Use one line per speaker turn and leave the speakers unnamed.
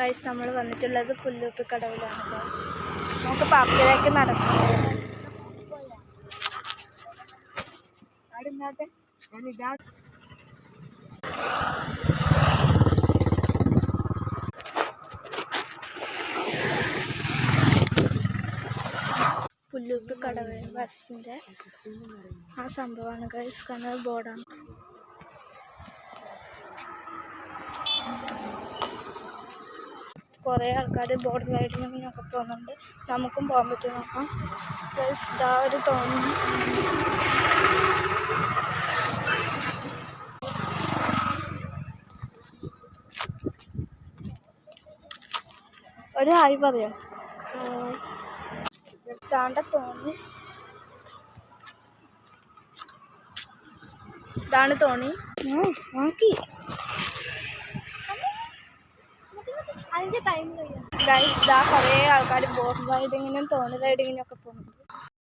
Guys നമ്മൾ വന്നിട്ടുള്ളത് പുല്ലൂപ്പിക്കടവിലാണ് guys. നമുക്ക് പാർക്കിലേക്ക് നടക്കാം. പുല്ലൂപ്പിക്കടവ് ബസ്സിൻ്റെ ആ സംഭവമാണ് ഗൈസ്. കണ്ണൂർ ബോർഡാണ്. കുറേ ആൾക്കാർ ബോർഡ് റൈഡിങ്ങിനൊക്കെ പോകുന്നുണ്ട്. നമുക്കും പോകാൻ പറ്റും നോക്കാം ഗൈസ്. ഇതാ ഒരു തോന്നുന്നു. ഒരു ഹായ് പറയാം. തോന്നി ഇതാണ് തോണി. നോക്കി ഗൈസ്, ഇതാ കുറേ ആൾക്കാർ ബോട്ട് റൈഡിങ്ങിനും തോണി റൈഡിങ്ങിനും ഒക്കെ പോകുന്നുണ്ട്.